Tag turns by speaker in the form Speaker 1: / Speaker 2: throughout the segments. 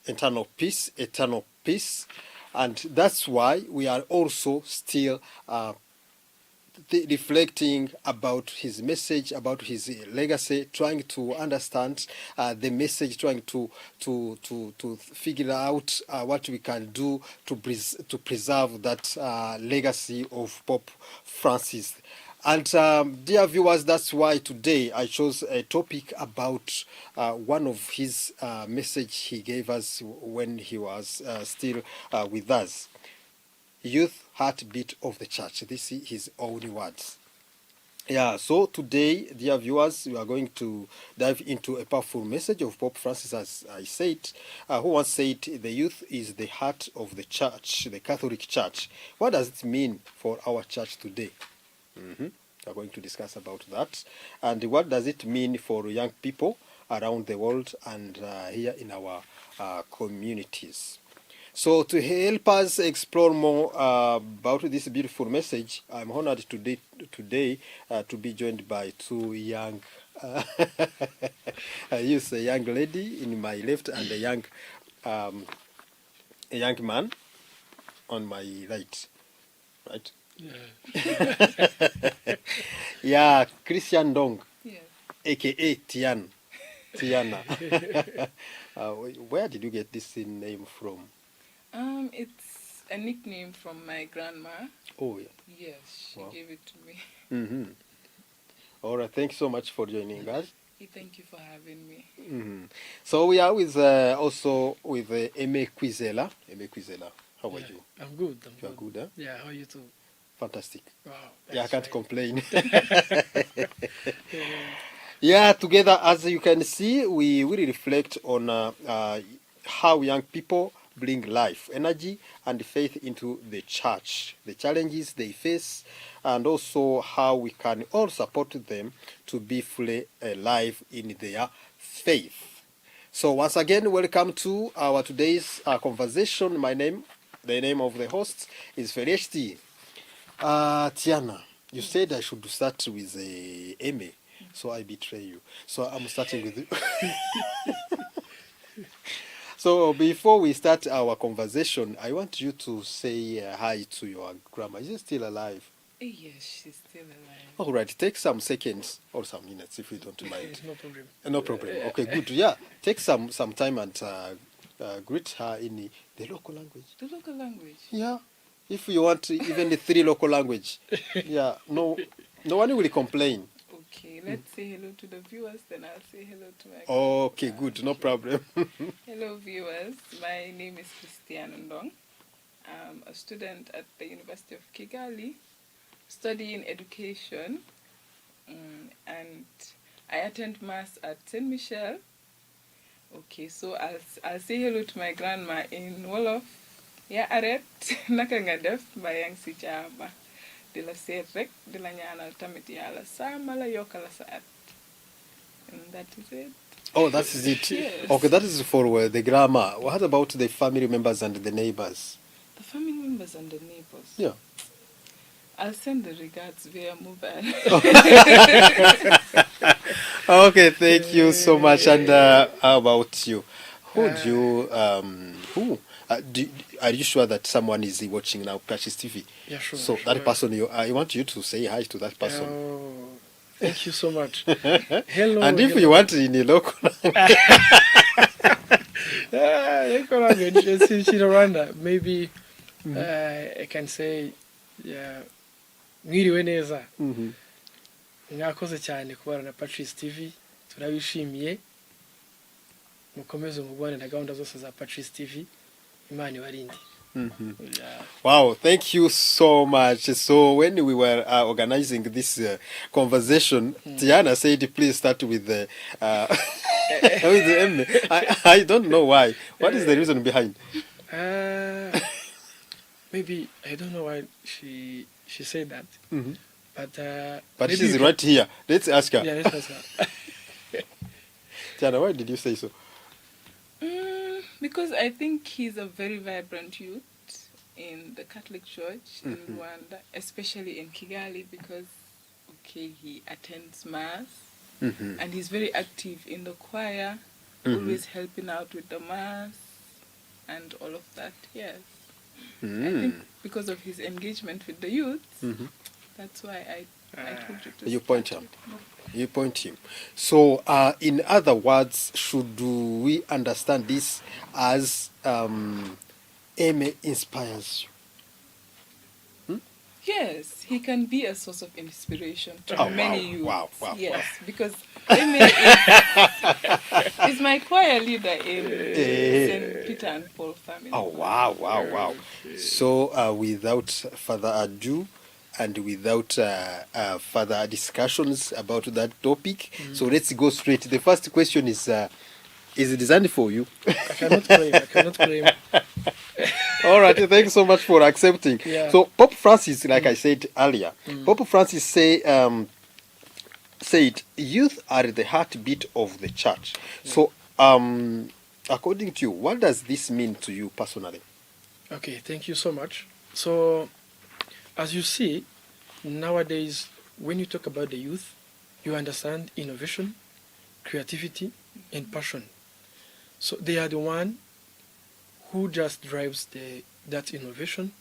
Speaker 1: eternal peace, and that's why we are also still reflecting about his message, about his legacy, trying to understand the message, trying to figure out what we can do to preserve that legacy of Pope Francis. And dear viewers, that's why today I chose a topic about one of his message he gave us when he was still with us. Youth heartbeat of the church. This is his own words. Yeah, so today, dear viewers, we are going to dive into a powerful message of Pope Francis, as I said, who once said, the youth is the heart of the church, the Catholic Church. What does it mean for our church today? We are going to discuss about that. And what does it mean for young people around the world and here in our communities? So to help us explore more about this beautiful message, I'm honored today to be joined by two young, I use a young lady in my left and a young man on my right. Right? Yeah. Yeah, Christian Dong, yes. AKA Tiana. Where did you get this name from?
Speaker 2: It's a nickname from my grandma.
Speaker 1: Oh, yeah.
Speaker 2: Yes, she gave it to me.
Speaker 1: All right, thank you so much for joining us.
Speaker 2: Thank you for having me.
Speaker 1: So we are with also with Aimé Kwizera. Aimé Kwizera, how are you?
Speaker 3: I'm good.
Speaker 1: You are good, huh?
Speaker 3: Yeah, how are you too?
Speaker 1: Fantastic.
Speaker 3: Wow.
Speaker 1: Yeah, I can't complain. Yeah, together, as you can see, we really reflect on how young people bring life, energy, and faith into the church, the challenges they face, and also how we can all support them to be fully alive in their faith. So once again, welcome to our today's conversation. The name of the host is Fereshti. Tiana, you said I should start with Amy, so I betray you. So I'm starting with you. So before we start our conversation, I want you to say hi to your grandma. Is she still alive?
Speaker 2: Yes, she's still alive.
Speaker 1: All right, take some seconds or some minutes if you don't mind.
Speaker 3: No problem.
Speaker 1: No problem. Okay, good. Yeah, take some time and greet her in the local language.
Speaker 2: The local language?
Speaker 1: Yeah, if you want even the 3 local language. Yeah, no one will complain.
Speaker 2: Okay, let's say hello to the viewers, then I'll say hello to my
Speaker 1: Okay, good, no problem.
Speaker 2: Hello viewers, my name is Christian Ndong. I'm a student at the University of Kigali, studying education, and I attend Mass at St. Michel. Okay, so I'll say hello to my grandma in Wolof. Ya aret naka nga def bayang si jaba. De la seet rek de la ñaanal tamit yàlla sama la yokkala sa at. And that is it.
Speaker 1: Oh, that is it.
Speaker 2: Yes.
Speaker 1: Okay, that is for the grandma. What about the family members and the neighbors?
Speaker 2: The family members and the neighbors?
Speaker 1: Yeah.
Speaker 2: I'll send the regards via mobile.
Speaker 1: Okay, thank you so much. And how about you? Are you sure that someone is watching now, PACIS TV?
Speaker 3: Yeah, sure.
Speaker 1: So
Speaker 3: sure.
Speaker 1: that person, I want you to say hi to that person.
Speaker 3: Oh, thank you so much. Hello.
Speaker 1: And if you want in a local
Speaker 3: local language, it's in Rwanda. Maybe I can say, yeah, mwiriwe neza. Mwakoze cyane kubana na PACIS TV. Turabishimiye. Mukomeze mubone na gahunda zose za PACIS TV. Imani warindi. Yeah.
Speaker 1: Wow, thank you so much. So when we were organizing this conversation, Tiana said, please start with the with the M. I don't know why. What is the reason behind?
Speaker 3: Maybe I don't know why she said that.
Speaker 1: But she's right here. Let's ask her.
Speaker 3: Yeah, let's ask her.
Speaker 1: Tiana, why did you say so?
Speaker 2: Because I think he's a very vibrant youth in the Catholic Church in Rwanda, especially in Kigali, because he attends Mass and he's very active in the choir always helping out with the mass and all of that. Yes. I think because of his engagement with the youth, that's why I told you to
Speaker 1: You
Speaker 2: start
Speaker 1: point him.
Speaker 2: with him.
Speaker 1: You point him. So, in other words, should we understand this as Amy inspires you?
Speaker 2: Yes, he can be a source of inspiration to
Speaker 1: Oh,
Speaker 2: many youths.
Speaker 1: wow,
Speaker 2: yes,
Speaker 1: wow.
Speaker 2: because Amy is my choir leader in St. Peter and Paul family.
Speaker 1: Oh, wow. So, without further ado, and without further discussions about that topic, so let's go straight. The first question is it designed for you?
Speaker 3: I cannot claim.
Speaker 1: All right, thanks so much for accepting.
Speaker 3: Yeah.
Speaker 1: So Pope Francis, like I said earlier, Pope Francis said youth are the heartbeat of the church. So according to you, what does this mean to you personally?
Speaker 3: Okay, thank you so much. So, as you see, nowadays, when you talk about the youth, you understand innovation, creativity, and passion. So they are the one who just drives that innovation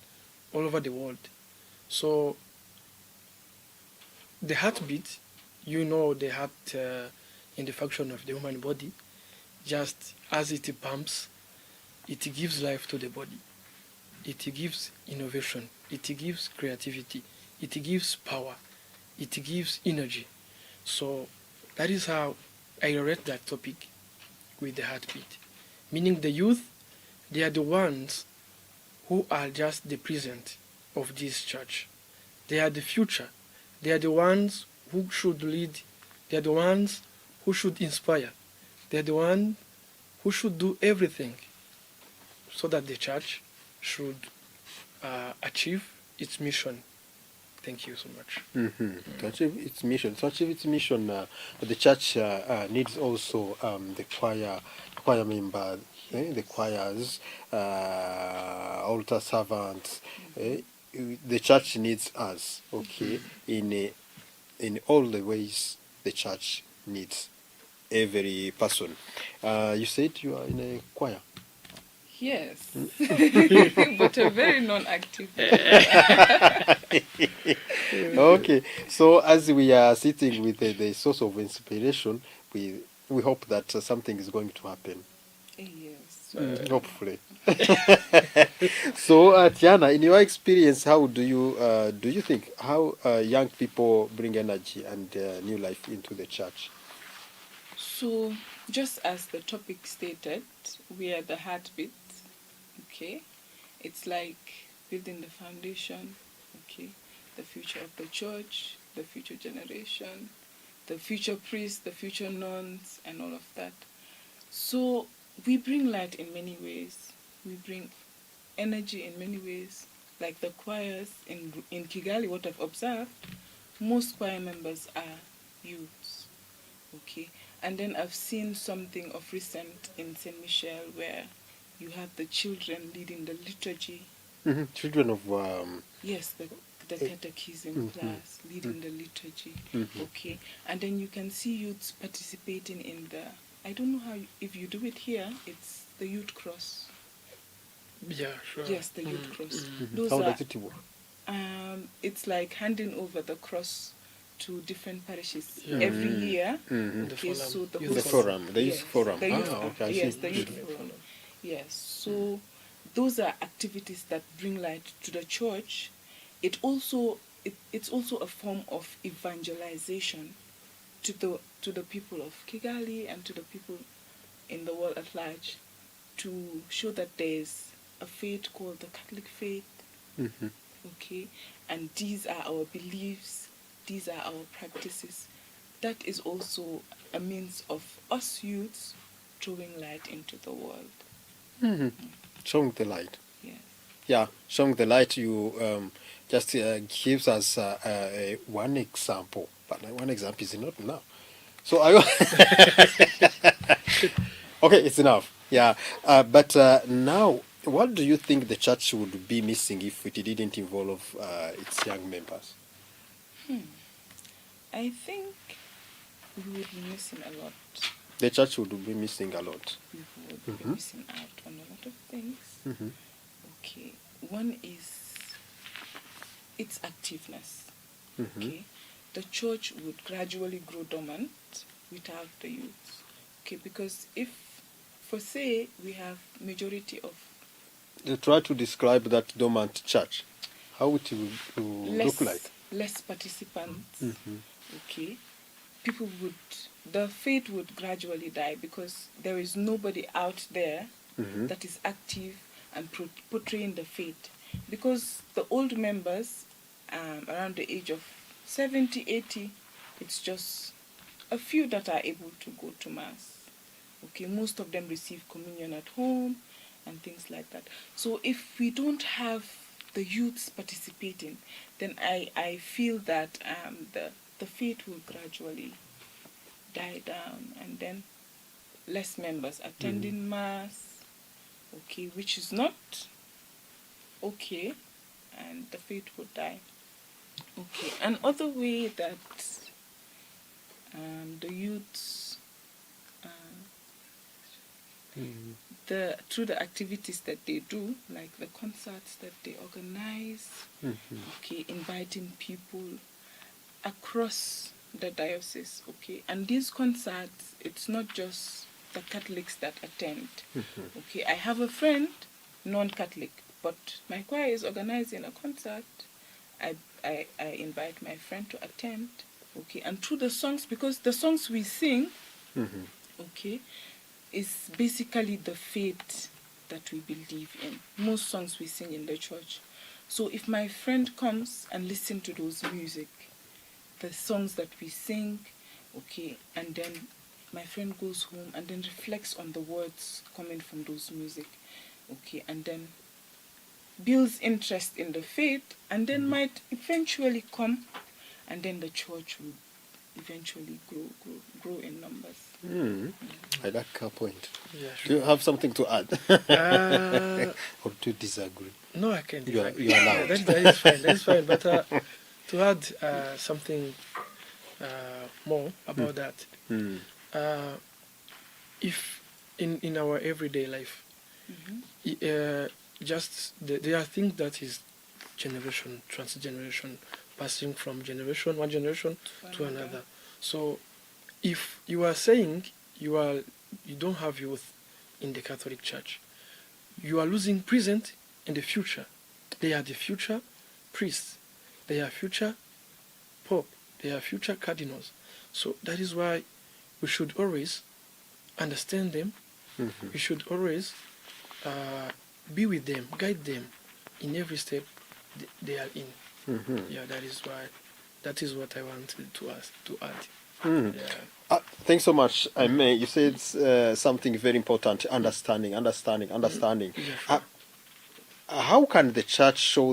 Speaker 3: all over the world. So the heartbeat, you know, the heart in the function of the human body, just as it pumps, it gives life to the body. It gives innovation. It gives creativity. It gives power. It gives energy. So that is how I read that topic with the heartbeat. Meaning the youth, they are the ones who are just the present of this church. They are the future. They are the ones who should lead. They are the ones who should inspire. They are the ones who should do everything so that the church should achieve its mission. Thank you so much.
Speaker 1: To achieve its mission, the church needs also the choir members, the choirs, altar servants. The church needs us. Okay, in all the ways, the church needs every person. You said you are in a choir.
Speaker 2: Yes, but a very non-active.
Speaker 1: Okay, so as we are sitting with the source of inspiration, we hope that something is going to happen.
Speaker 2: Yes.
Speaker 1: Hopefully. So, Tiana, in your experience, how do you think how young people bring energy and new life into the church?
Speaker 2: So, just as the topic stated, we are the heartbeat. Okay, it's like building the foundation. Okay, the future of the church, the future generation, the future priests, the future nuns, and all of that. So we bring light in many ways. We bring energy in many ways. Like the choirs in Kigali, what I've observed, most choir members are youths. Okay, and then I've seen something of recent in Saint Michel where you have the children leading the liturgy.
Speaker 1: Children of
Speaker 2: Yes, the catechism class leading the liturgy. Okay, and then you can see youths participating in the, I don't know how, if you do it here, it's the youth cross.
Speaker 3: Yeah, sure.
Speaker 2: Yes, the youth cross. Those
Speaker 1: how
Speaker 2: are,
Speaker 1: does it work?
Speaker 2: it's like handing over the cross to different parishes
Speaker 3: Yeah.
Speaker 2: every year.
Speaker 3: The
Speaker 2: Okay,
Speaker 3: forum.
Speaker 2: so the
Speaker 3: Youth
Speaker 1: The
Speaker 2: host-
Speaker 1: forum, the youth
Speaker 2: yes,
Speaker 1: forum.
Speaker 2: the youth,
Speaker 1: Okay, I
Speaker 2: yes,
Speaker 1: see.
Speaker 2: the youth forum. Yes, so those are activities that bring light to the church. It's also a form of evangelization to the people of Kigali and to the people in the world at large, to show that there's a faith called the Catholic faith. Okay, and these are our beliefs, these are our practices. That is also a means of us youths throwing light into the world.
Speaker 1: Showing the light.
Speaker 2: Yes.
Speaker 1: Yeah, showing the light. You just gives us one example, but one example is not enough. So I okay, it's enough. Yeah, but now, what do you think the church would be missing if it didn't involve its young members?
Speaker 2: I think we would be missing a lot.
Speaker 1: The church would be missing a lot.
Speaker 2: We would be missing out on a lot of things. Okay, one is its activeness. Okay, the church would gradually grow dormant without the youth. Okay, because if, for say, we have majority of
Speaker 1: You try to describe that dormant church. How it will look like.
Speaker 2: less participants, okay, people would, the faith would gradually die because there is nobody out there that is active and portraying the faith. Because the old members, around the age of 70, 80, it's just a few that are able to go to Mass. Okay, most of them receive communion at home and things like that. So if we don't have the youths participating, then I feel that the faith will gradually die down, and then less members attending Mass, okay, which is not okay, and the faith will die. Okay, another way that the youths, through the activities that they do, like the concerts that they organize, okay, inviting people across the diocese, okay, and these concerts, it's not just the Catholics that attend, okay. I have a friend, non-Catholic, but my choir is organizing a concert. I invite my friend to attend, okay, and through the songs, because the songs we sing, okay, is basically the faith that we believe in. Most songs we sing in the church. So if my friend comes and listens to those music, the songs that we sing, okay, and then my friend goes home and then reflects on the words coming from those music, okay, and then builds interest in the faith, and then might eventually come, and then the church will eventually grow in numbers.
Speaker 1: I like her point.
Speaker 3: Yeah, sure.
Speaker 1: Do you have something to add? Or to disagree?
Speaker 3: No, I can't.
Speaker 1: You are allowed.
Speaker 3: That is fine. That's fine. But to add something more about that, if in our everyday life, just there are things that is generation, transgeneration, passing from one generation to another. So if you are saying you don't have youth in the Catholic Church, you are losing present and the future. They are the future priests. They are future pope. They are future cardinals. So that is why we should always understand them. We should always be with them, guide them in every step they are in. Yeah, that is what I wanted to add. Yeah.
Speaker 1: Thanks so much. I may. You said something very important. Understanding.
Speaker 3: Yeah, sure.
Speaker 1: How can the church show that